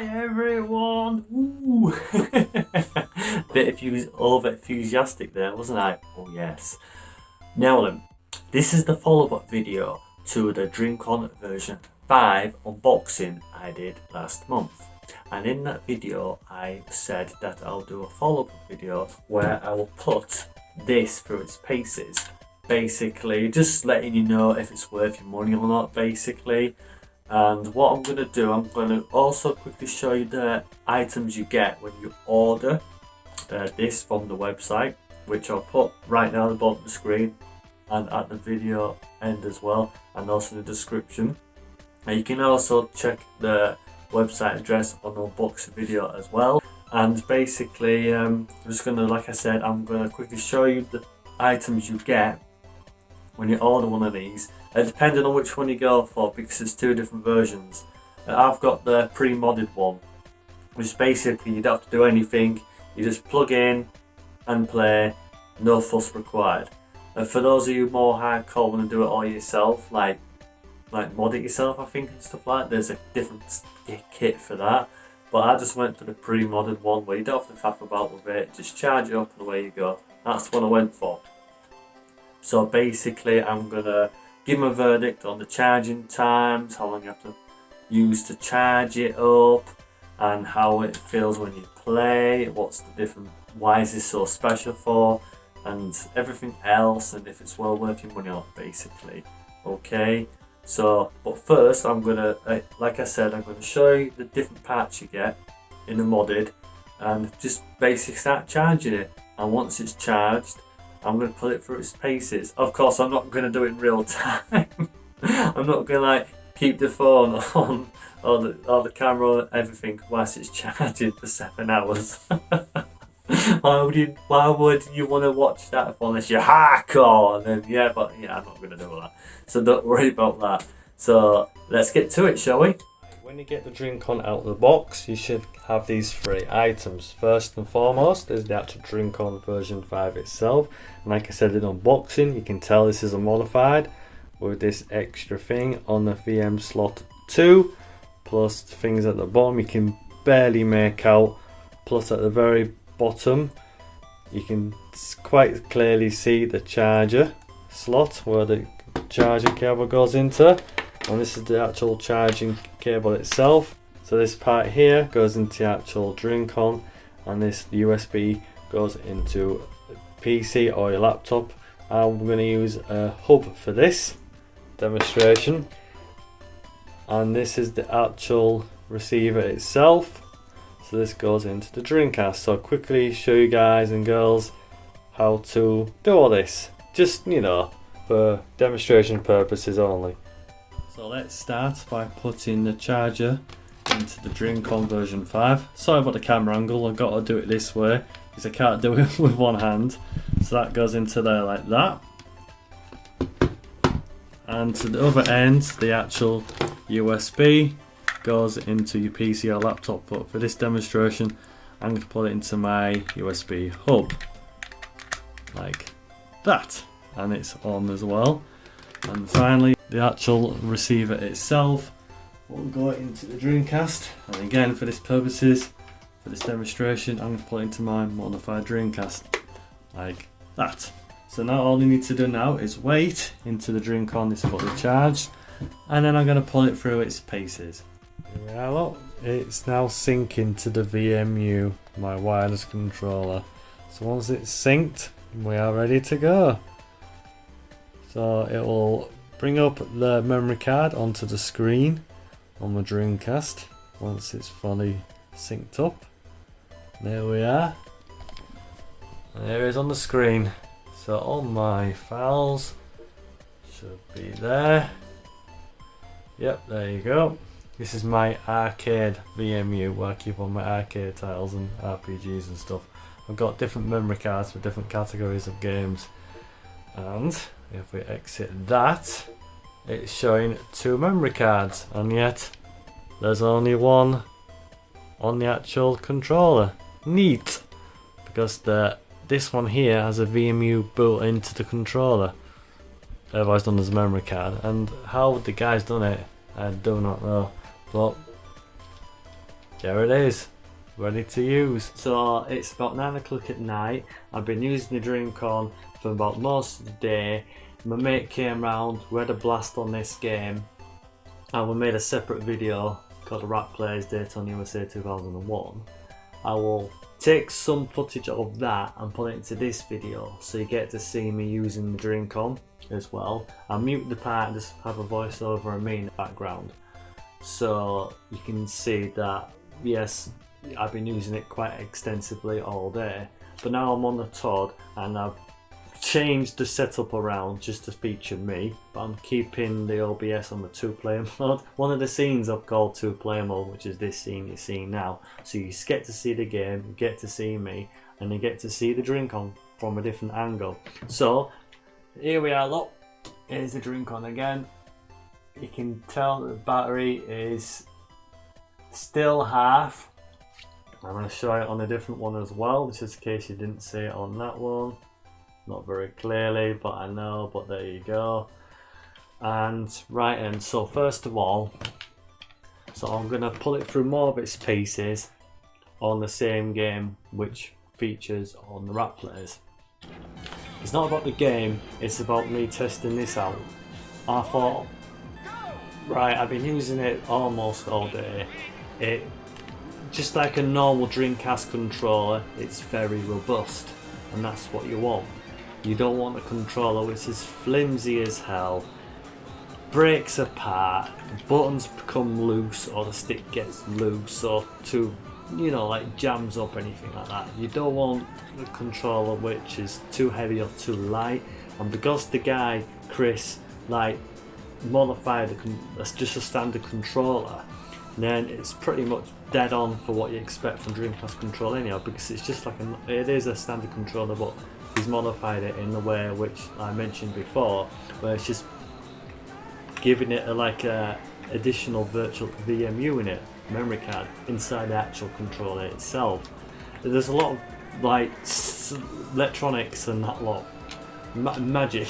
Hi everyone! Ooh. Bit over enthusiastic there, wasn't I? Oh yes. Now then, this is the follow-up video to the Dreamconn version 5 unboxing I did last month. And in that video I said that I'll do a follow-up video where I will put this through its paces. Basically, just letting you know if it's worth your money or not, basically. And what I'm going to do, I'm going to also quickly show you the items you get when you order this from the website, which I'll put right now at the bottom of the screen and at the video end as well, and also in the description. And you can also check the website address on the unboxing video as well. And basically, I'm just going to, like I said, I'm going to quickly show you the items you get when you order one of these, depending on which one you go for, because there's two different versions. I've got the pre-modded one, which basically you don't have to do anything, you just plug in and play, no fuss required. And for those of you more hardcore want to do it all yourself, like mod it yourself, I think, and stuff like that, there's a different kit for that. But I just went for the pre-modded one where you don't have to faff about with it, just charge it up and away you go. That's what I went for. So basically, I'm going to give my verdict on the charging times, how long you have to use to charge it up, and how it feels when you play, what's the different, why is this so special for, and everything else, and if it's well worth your money or not, basically. Okay, so, but first I'm going to, like I said, I'm going to show you the different parts you get in the modded, and just basically start charging it. And once it's charged, I'm going to put it through its paces. Of course, I'm not going to do it in real time. I'm not going to like keep the phone on or the camera, everything, whilst it's charging for 7 hours. Why would you want to watch that unless you're hardcore? And then I'm not going to do that. So don't worry about that. So let's get to it, shall we? When you get the Dreamconn out of the box, you should have these 3 items. First and foremost is the actual Dreamconn version 5 itself. And like I said in unboxing, you can tell this is a modified with this extra thing on the VM slot 2, plus things at the bottom you can barely make out, plus at the very bottom you can quite clearly see the charger slot where the charger cable goes into. And this is the actual charging cable itself. So this part here goes into the actual Dreamconn, and this USB goes into a PC or your laptop. I'm going to use a hub for this demonstration, and this is the actual receiver itself. So this goes into the Dreamcast. So I'll quickly show you guys and girls how to do all this, just for demonstration purposes only. So let's start by putting the charger into the Dreamconn version 5. Sorry about the camera angle, I've got to do it this way because I can't do it with one hand. So that goes into there like that. And to the other end, the actual USB goes into your PC or laptop. But for this demonstration, I'm going to put it into my USB hub. Like that. And it's on as well. And finally, the actual receiver itself will go into the Dreamcast. And again, for this purposes, for this demonstration, I'm going to put it into my modified Dreamcast like that. So now all you need to do now is wait into the Dreamconn is fully charged, and then I'm going to pull it through its paces. Here we are, look. It's now syncing to the VMU, my wireless controller. So once it's synced, we are ready to go. So it will bring up the memory card onto the screen on the Dreamcast once it's fully synced up. There we are. And there it is on the screen. So all my files should be there. Yep, there you go. This is my arcade VMU where I keep all my arcade titles and RPGs and stuff. I've got different memory cards for different categories of games. And if we exit that, it's showing 2 memory cards, and yet there's only one on the actual controller. Neat, because this one here has a VMU built into the controller, otherwise known as a memory card. And how the guy's done it, I do not know, but there it is, ready to use. So it's about 9 o'clock at night. I've been using the Dreamconn for about most of the day. My mate came round, we had a blast on this game, and we made a separate video called the Rat Players Daytona USA 2001. I will take some footage of that and put it into this video so you get to see me using the Dreamconn as well. I'll mute the part and just have a voiceover and me in the background, so you can see that yes, I've been using it quite extensively all day. But now I'm on the Todd and I've changed the setup around just to feature me, but I'm keeping the OBS on the 2-player mode. One of the scenes I've called 2-player mode, which is this scene you're seeing now. So you get to see the game, you get to see me, and you get to see the Dreamconn from a different angle. So here we are, look, here's the Dreamconn again. You can tell the battery is still half. I'm going to show it on a different one as well, just in case you didn't see it on that one. Not very clearly, but I know, but there you go. And right, and so first of all, so I'm going to pull it through more of its pieces on the same game which features on the Rat Players. It's not about the game, it's about me testing this out. I thought, right, I've been using it almost all day. It, just like a normal Dreamcast controller, it's very robust, and that's what you want. You don't want a controller which is flimsy as hell, breaks apart, buttons become loose or the stick gets loose or too, you know, like jams up, anything like that. You don't want a controller which is too heavy or too light. And because the guy, Chris, like modified just a standard controller, then it's pretty much dead on for what you expect from Dreamcast controller anyhow, because it's just like it is a standard controller, but he's modified it in the way which I mentioned before, where it's just giving it a additional virtual VMU in it, memory card, inside the actual controller itself. There's a lot of like electronics and that lot, magic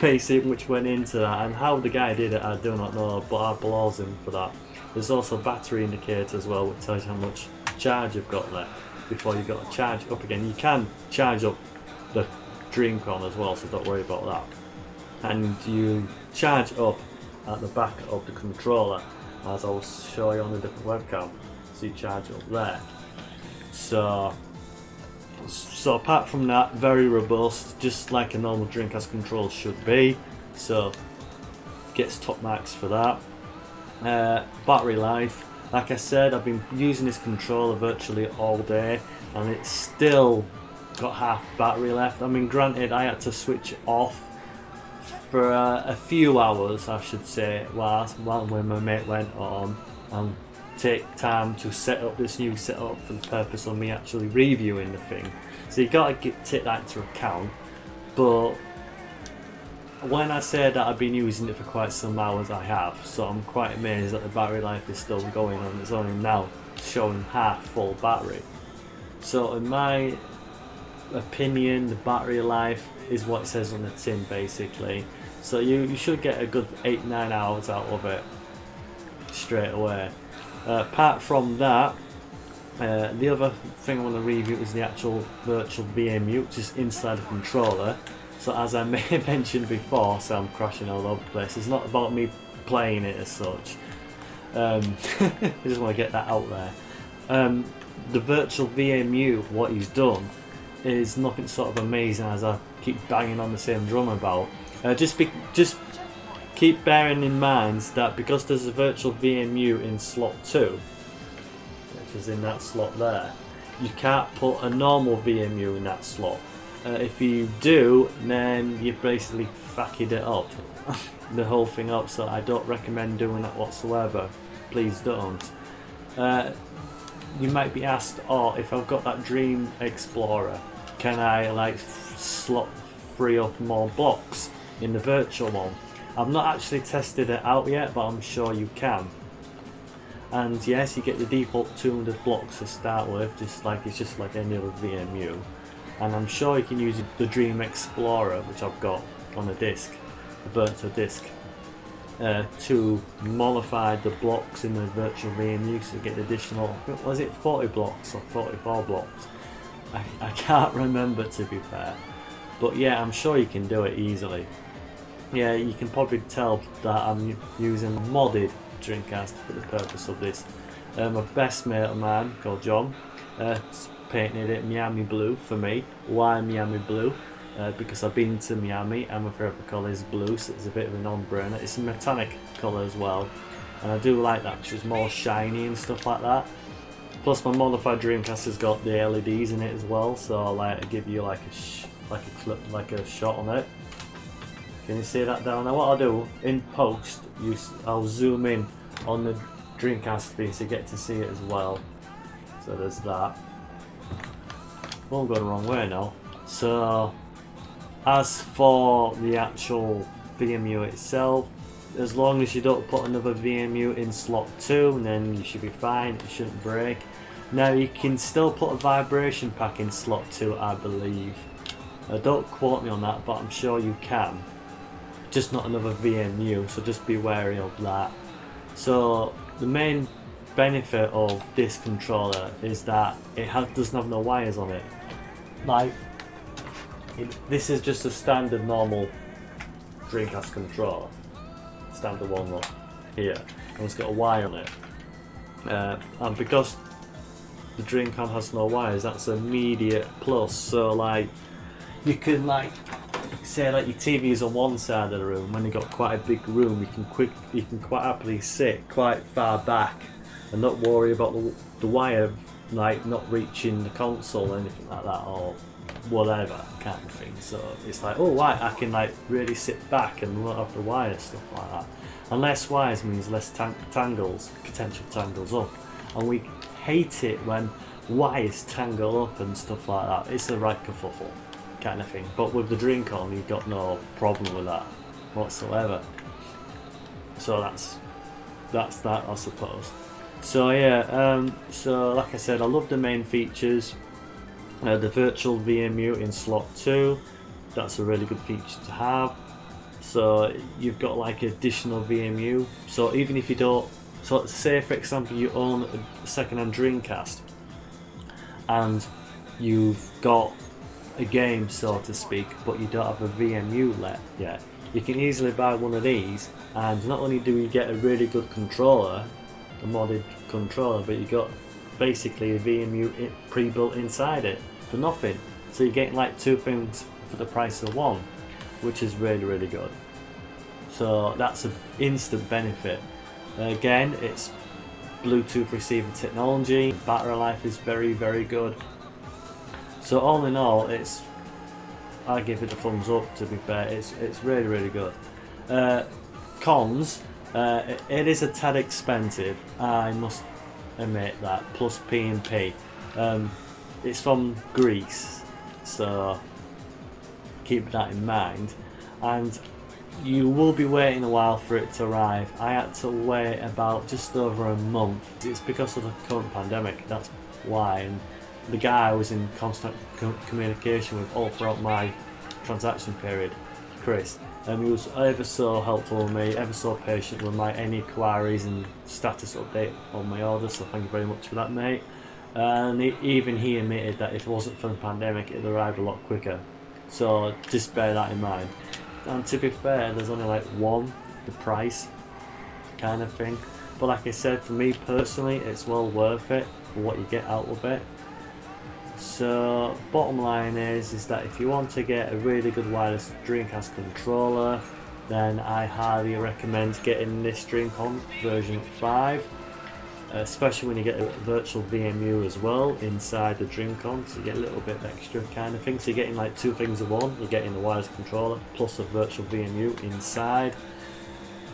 basic which went into that, and how the guy did it I do not know, but I applause him for that. There's also a battery indicator as well, which tells you how much charge you've got left before you've got to charge up again. You can charge up the Dreamconn as well, so don't worry about that. And you charge up at the back of the controller, as I'll show you on a different webcam. So you charge up there. So apart from that, very robust, just like a normal Dreamcast controller should be. So gets top marks for that. Battery life, like I said, I've been using this controller virtually all day and it's still got half battery left. I mean, granted, I had to switch off for a few hours, I should say, while when my mate went on, and take time to set up this new setup for the purpose of me actually reviewing the thing. So you got to take that into account. But when I say that I've been using it for quite some hours, I have. So I'm quite amazed that the battery life is still going on. It's only now showing half full battery. So in my opinion, the battery life is what it says on the tin basically. So you should get a good 8-9 hours out of it straight away. Apart from that, the other thing I want to review is the actual virtual VMU, which is inside the controller. So as I may have mentioned before, so I'm crashing all over the place, it's not about me playing it as such. I just want to get that out there. The virtual VMU, what he's done, is nothing sort of amazing, as I keep banging on the same drum about. Just keep bearing in mind that because there's a virtual VMU in slot 2, which is in that slot there, you can't put a normal VMU in that slot. If you do, then you've basically fucked it up, the whole thing up, so I don't recommend doing that whatsoever. Please don't. You might be asked, oh, if I've got that Dream Explorer, can I like slot free up more blocks in the virtual one? I've not actually tested it out yet, but I'm sure you can. And yes, you get the default 200 blocks to start with, it's just like any other VMU. And I'm sure you can use the Dream Explorer, which I've got on a disc, a virtual disc. to modify the blocks in the virtual VMU, so you get additional, was it 40 blocks or 44 blocks? I can't remember, to be fair, but yeah, I'm sure you can do it easily. Yeah, you can probably tell that I'm using a modded Dreamcast for the purpose of this. My best mate of mine, called John, painted it Miami blue for me. Why Miami blue? Because I've been to Miami and my favourite colour is blue, so it's a bit of a non-brainer. It's a metallic colour as well, and I do like that because it's more shiny and stuff like that. Plus my modified Dreamcast has got the LEDs in it as well, so I like to give you like a shot on it. Can you see that down there? What I'll do in post, I'll zoom in on the Dreamcast piece to get to see it as well. So there's that. Won't go the wrong way now. So as for the actual VMU itself, as long as you don't put another VMU in slot 2, then you should be fine, it shouldn't break. Now you can still put a vibration pack in slot 2, I believe. Don't quote me on that, but I'm sure you can. Just not another VMU, so just be wary of that. So the main benefit of this controller is that it doesn't have no wires on it. Like, this is just a standard normal Dreamcast controller, standard one look here, and it's got a wire on it. And because the Dreamcon has no wires, that's an immediate plus. So like, you can like say like your TV is on one side of the room. When you've got quite a big room, you can quite happily sit quite far back and not worry about the wire like not reaching the console or anything like that, or whatever kind of thing. So it's like, oh right, I can like really sit back and not have the wire, stuff like that. And less wires means less potential tangles up, and we hate it when wires tangle up and stuff like that. It's a right kerfuffle kind of thing. But with the Dreamcon, you've got no problem with that whatsoever. So that's that, I suppose. So yeah, so like I said, I love the main features. The virtual VMU in slot 2, that's a really good feature to have. So you've got like additional VMU. So even if you don't, so say for example you own a second-hand Dreamcast and you've got a game, so to speak, but you don't have a VMU yet, you can easily buy one of these, and not only do you get a really good controller, a modded controller, but you got basically a VMU pre-built inside it for nothing. So you're getting like two things for the price of one, which is really, really good. So that's an instant benefit. Again, it's Bluetooth receiver technology, battery life is very, very good. So all in all, I give it a thumbs up, to be fair. It's really, really good. Cons, it is a tad expensive, I must admit that, plus P&P. It's from Greece, so keep that in mind. And you will be waiting a while for it to arrive. I had to wait about just over a month. It's because of the current pandemic, that's why. And the guy I was in constant communication with all throughout my transaction period, Chris, he was ever so helpful with me, ever so patient with my any queries and status update on my order, so thank you very much for that, mate. And even he admitted that if it wasn't for the pandemic, it'd arrive a lot quicker, so just bear that in mind. And to be fair, there's only like the price kind of thing, but like I said, for me personally, it's well worth it for what you get out of it. So bottom line is that if you want to get a really good wireless Dreamcast controller, then I highly recommend getting this Dreamcon version 5, especially when you get a virtual VMU as well inside the Dreamcon, so you get a little bit extra kind of thing. So you're getting like two things in one. You're getting the wireless controller plus a virtual VMU inside.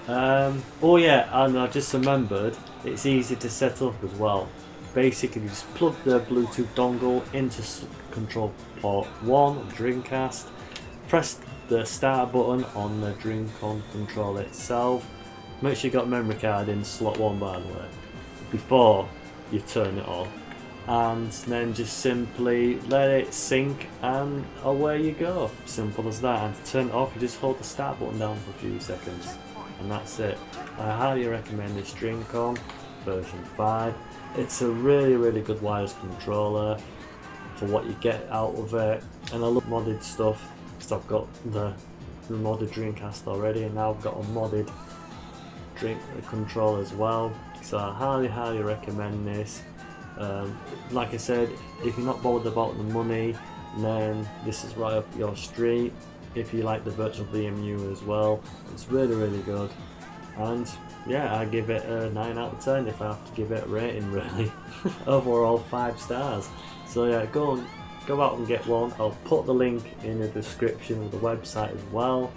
Oh yeah, and I just remembered, it's easy to set up as well. Basically, you just plug the Bluetooth dongle into control port 1 of Dreamcast, press the start button on the Dreamcon controller itself. Make sure you got memory card in slot 1, by the way, before you turn it on, and then just simply let it sync and away you go. Simple as that. And to turn it off, you just hold the start button down for a few seconds. and that's it. I highly recommend this Dreamconn version 5. It's a really good wireless controller for what you get out of it, and I love modded stuff because I've got the modded Dreamcast already, and now I've got a modded controller as well, so I highly recommend this. Like I said, if you're not bothered about the money, then this is right up your street. If you like the virtual VMU as well, it's really good. And yeah, I give it a 9 out of 10 if I have to give it a rating, really. Overall 5 stars. So yeah, go out and get one. I'll put the link in the description of the website as well.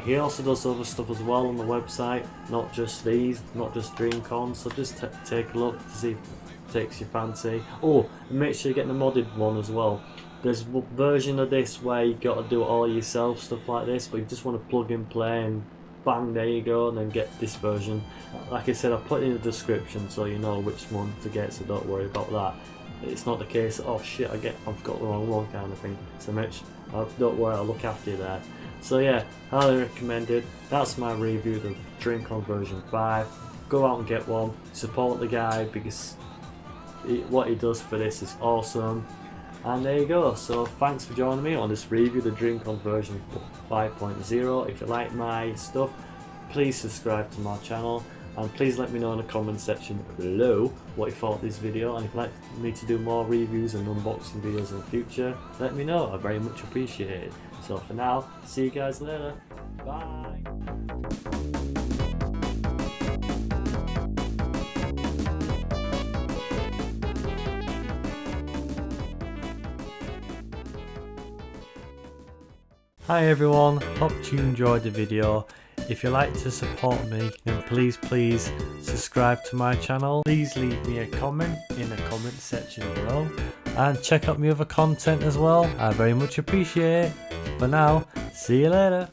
He also does other stuff as well on the website, not just these, not just Dreamconn, so just take a look to see if it takes your fancy. Oh, and make sure you get the modded one as well. There's a version of this where you got to do it all yourself, stuff like this, but you just want to plug and play and bang, there you go, and then get this version. Like I said, I'll put it in the description so you know which one to get, so don't worry about that. It's not the case, oh shit, I've got the wrong one kind of thing. So don't worry, I'll look after you there. So yeah, highly recommended. That's my review of the Dreamconn version 5. Go out and get one. Support the guy because what he does for this is awesome. And there you go. So thanks for joining me on this review of the Dreamconn version 5.0. If you like my stuff, please subscribe to my channel. And please let me know in the comment section below what you thought of this video, and if you'd like me to do more reviews and unboxing videos in the future, let me know. I very much appreciate it. So for now, see you guys later. Bye. Hi everyone, hope you enjoyed the video. If you'd like to support me, then please subscribe to my channel. Please leave me a comment in the comment section below, and check out my other content as well. I very much appreciate it. For now, see you later.